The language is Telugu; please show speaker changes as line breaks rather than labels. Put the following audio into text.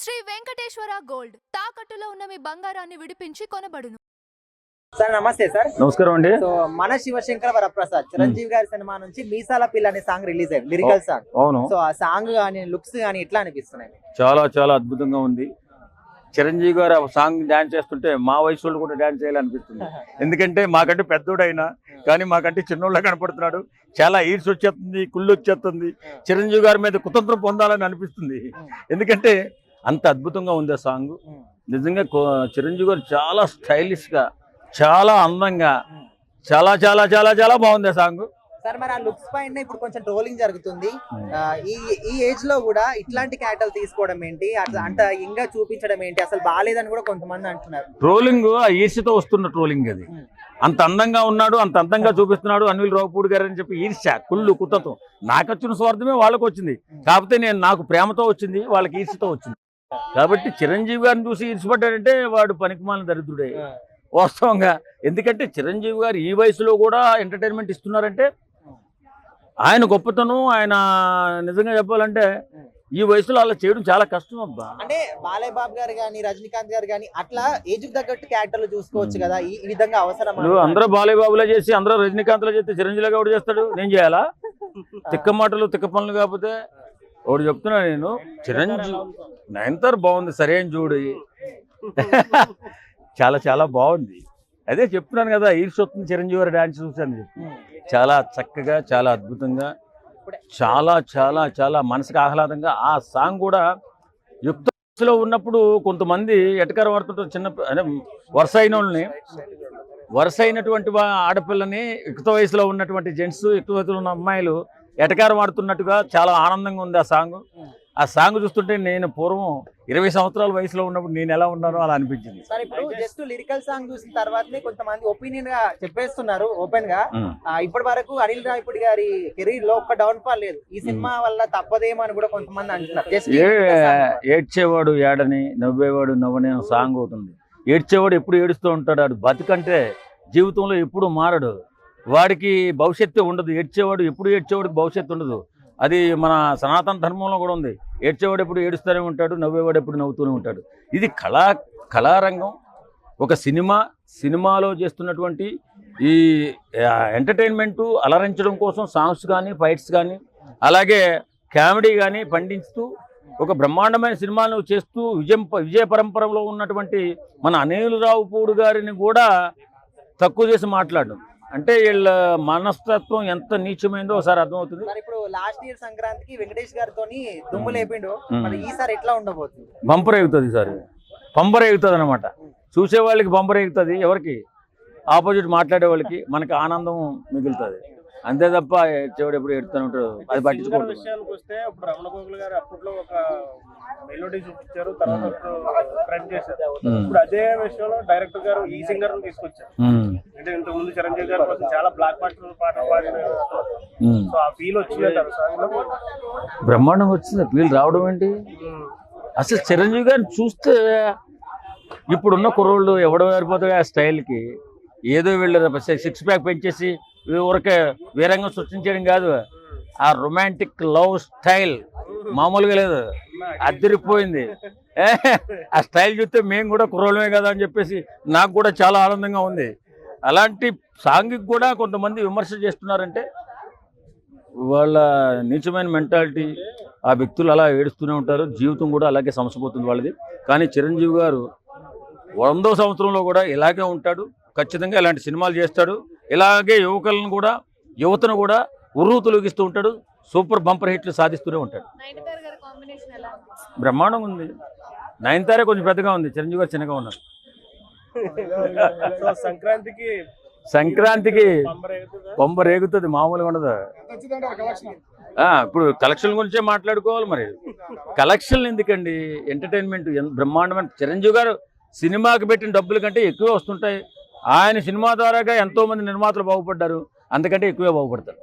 శ్రీ వెంకటేశ్వర గోల్డ్ తాకట్టులో ఉన్న మీ బంగారాన్ని విడిపించి కొనబడును.
సార్ నమస్తే సార్.
నమస్కారం అండి.
సో మన శివశంకర వరప్రసాద్ చిరంజీవి గారి సినిమా నుంచి మీసాల పిల్ల అనే సాంగ్ రిలీజ్ అయింది, లిరికల్ సాంగ్.
అవును.
సో ఆ సాంగ్ గానీ లుక్స్ గానీ ఎట్లా అనిపిస్తున్నాయి?
చాలా చాలా అద్భుతంగా ఉంది. చిరంజీవి గారు ఆ సాంగ్ డాన్స్ చేస్తుంటే మా వయసు వాళ్ళు కూడా డాన్స్ చేయాలనిపిస్తుంది. ఎందుకంటే మాకంటే పెద్దోడైనా కానీ మాకంటే చిన్నోళ్ళ కనపడుతున్నాడు. చాలా ఈడ్స్ వచ్చేస్తుంది, కుళ్ళు వచ్చేస్తుంది. చిరంజీవి గారి మీద కుతంత్రం పొందాలని అనిపిస్తుంది. ఎందుకంటే అంత అద్భుతంగా ఉంది ఆ సాంగ్. నిజంగా చిరంజీవి గారు చాలా స్టైలిష్ గా, చాలా అందంగా, చాలా చాలా చాలా చాలా బాగుంది ఆ సాంగ్.
సార్ మరి ఆ లుక్స్ పైన ఇప్పుడు కొంచెం ట్రోలింగ్ జరుగుతుంది. ఈ ఏజ్ లో కూడా ఇట్లాంటి క్యారెక్టర్లు తీసుకోవడం ఏంటి, అంత ఇంకా చూపించడం ఏంటి, అసలు బాగాలేదని కూడా కొంతమంది అంటున్నారు.
ట్రోలింగ్ ఆ ఈర్ష్యతో వస్తున్న ట్రోలింగ్ అది. అంత అందంగా ఉన్నాడు, అంత అందంగా చూపిస్తున్నాడు అనిల్ రావుపూడి గారు అని చెప్పి ఈర్ష్య, కుళ్ళు, కుతత్వం. నాకు వచ్చిన స్వార్థమే వాళ్ళకు వచ్చింది. కాకపోతే నాకు ప్రేమతో వచ్చింది, వాళ్ళకి ఈర్ష్యతో వచ్చింది. కాబట్టి చిరంజీవి గారిని చూసి ఈర్ష్యపడ్డాడంటే వాడు పనికిమాలిన దరిద్రుడే వాస్తవంగా. ఎందుకంటే చిరంజీవి గారు ఈ వయసులో కూడా ఎంటర్టైన్మెంట్ ఇస్తున్నారంటే ఆయన గొప్పతనం. ఆయన నిజంగా చెప్పాలంటే ఈ వయసులో అలా చేయడం చాలా కష్టం అబ్బా.
అంటే బాలయ్య బాబు గారు కానీ, రజనీకాంత్ గారు కానీ అట్లా ఏజ్ తగ్గట్టు క్యారెక్టర్లు చూసుకోవచ్చు కదా, ఈ విధంగా అవసరం.
అందరూ బాలయ్య బాబులో చేసి అందరూ రజనీకాంత్ లో చేస్తే చిరంజీవి కూడా చేస్తాడు. నేను చేయాలా? తిక్క మాటలు తిక్క పనులు కాకపోతే ఒకటి చెప్తున్నా నేను. చిరంజీవి నయనతార బాగుంది, సరైన జోడి. చాలా చాలా బాగుంది. అదే చెప్తున్నాను కదా, ఈర్ష్యొస్తుంది చిరంజీవి గారి డాన్స్ చూసాను చెప్పి. చాలా చక్కగా, చాలా అద్భుతంగా, చాలా చాలా చాలా మనసుకు ఆహ్లాదంగా. ఆ సాంగ్ కూడా యుక్త వయసులో ఉన్నప్పుడు కొంతమంది ఎటకారం వాడుతుంటారు. చిన్న అంటే వరుస అయిన వాళ్ళని, వరుస అయినటువంటి ఆడపిల్లని యుక్త వయసులో ఉన్నటువంటి జెంట్స్, యుక్త వయసులో ఉన్న అమ్మాయిలు ఎటకారం ఆడుతున్నట్టుగా చాలా ఆనందంగా ఉంది ఆ సాంగ్. ఆ సాంగ్ చూస్తుంటే నేను పూర్వం 20 సంవత్సరాల వయసులో ఉన్నప్పుడు నేను ఎలా ఉన్నానో అలా అనిపించింది.
సార్ ఇప్పుడు జస్ట్ లిరికల్ సాంగ్ చూసిన తర్వాతనే కొంతమంది ఒపీనియన్ గా చెప్పేస్తున్నారు ఓపెన్ గా. ఇప్పటి వరకు అనిల్ రావిపూడి గారి కెరీర్ లో ఒక్క డౌన్ ఫాల్ లేదు, ఈ సినిమా వల్ల తప్పదేమో అని కూడా కొంతమంది అంటున్నారు.
ఏడ్చేవాడు ఏడని, నవ్వేవాడు నవ్వని సాంగ్ ఒకటి ఉంది. ఏడ్చేవాడు ఎప్పుడు ఏడుస్తూ ఉంటాడు. వాడు బతుకంటే జీవితంలో ఎప్పుడు మారడు, వాడికి భవిష్యత్తు ఉండదు. ఏడ్చేవాడు ఎప్పుడు ఏడ్చేవాడికి భవిష్యత్తు ఉండదు. అది మన సనాతన ధర్మంలో కూడా ఉంది. ఏడ్చేవాడు ఎప్పుడు ఏడుస్తూనే ఉంటాడు, నవ్వేవాడు ఎప్పుడు నవ్వుతూనే ఉంటాడు. ఇది కళారంగం. ఒక సినిమాలో చేస్తున్నటువంటి ఈ ఎంటర్టైన్మెంటు అలరించడం కోసం సాంగ్స్ కానీ, ఫైట్స్ కానీ, అలాగే కామెడీ కానీ పండించుతూ ఒక బ్రహ్మాండమైన సినిమాను చేస్తూ విజయ పరంపరలో ఉన్నటువంటి మన అనిల్ రావుపూడి గారిని కూడా తక్కువ చేసి మాట్లాడడం అంటే వీళ్ళ మనస్తత్వం ఎంత నీచమైందో ఒకసారి అర్థమవుతుంది.
ఇప్పుడు లాస్ట్ ఇయర్ సంక్రాంతికి వెంకటేష్ గారితో దుమ్ము లేపిండు, ఈసారి ఎట్లా ఉండబోతుంది?
బంపర్ ఎగుతుంది ఈసారి, పంపర్ ఎగుతుంది అనమాట. చూసే వాళ్ళకి బంపర్ ఎగుతుంది, ఎవరికి ఆపోజిట్ మాట్లాడే వాళ్ళకి మనకి ఆనందం మిగులుతుంది. అంతే తప్ప చెవుడు ఎప్పుడు ఎడుతూనే ఉంటాడు, అది పట్టించుకోవడం.
విషయానికి వస్తే ఇప్పుడు రమణ గోగుల్ గారు అప్పట్లో ఒక మెలోడీ చూపించారు, తర్వాత ట్రెండ్ చేశారు. ఇప్పుడు అదే విషయంలో డైరెక్టర్ గారు ఈ సింగర్ తీసుకొచ్చారు. అంటే ఇంతకు ముందు చిరంజీవి గారి కోసం చాలా బ్లాక్ బస్టర్ పాటలు పాడిన, సో ఆ ఫీల్ వచ్చిందంటారు.
బ్రహ్మాండంగా వచ్చింది ఫీల్ రావడం ఏంటి. అసలు చిరంజీవి గారిని చూస్తే ఇప్పుడున్న కుర్రోళ్ళు ఎవడో ఏరిపోతాడు ఆ స్టైల్కి. ఏదో వీళ్ళు 6 ప్యాక్ పెంచేసి ఊరికే వీరంగం సృష్టించడం కాదు, ఆ రొమాంటిక్ లవ్ స్టైల్ మామూలుగా లేదు, అదిరిపోయింది. ఆ స్టైల్ చూస్తే మేము కూడా కుర్రోళ్ళమే కదా అని చెప్పేసి నాకు కూడా చాలా ఆనందంగా ఉంది. అలాంటి సాంగ్కి కూడా కొంతమంది విమర్శ చేస్తున్నారంటే వాళ్ళ నీచమైన మెంటాలిటీ. ఆ వ్యక్తులు అలా ఏడుస్తూనే ఉంటారు, జీవితం కూడా అలాగే సమసిపోతుంది వాళ్ళది. కానీ చిరంజీవి గారు 100వ సంవత్సరంలో కూడా ఇలాగే ఉంటాడు, ఖచ్చితంగా ఇలాంటి సినిమాలు చేస్తాడు. ఇలాగే యువతను కూడా ఉర్రు తొలగిస్తూ ఉంటాడు, సూపర్ బంపర్ హిట్లు సాధిస్తూనే ఉంటాడు. బ్రహ్మాండంగా ఉంది. నయనతారే కొంచెం పెద్దగా ఉంది, చిరంజీవి గారు చిన్నగా ఉన్నారు. సంక్రాంతికి పంప రేగుతుంది, మామూలుగా ఉండదు. ఇప్పుడు కలెక్షన్ గురించే మాట్లాడుకోవాలి. మరి కలెక్షన్లు ఎందుకండి, ఎంటర్టైన్మెంట్ బ్రహ్మాండమైన. చిరంజీవి గారు సినిమాకి పెట్టిన డబ్బుల కంటే ఎక్కువ వస్తుంటాయి. ఆయన సినిమా ద్వారాగా ఎంతోమంది నిర్మాతలు బాగుపడ్డారు, అంతకంటే ఎక్కువే బాగుపడతారు.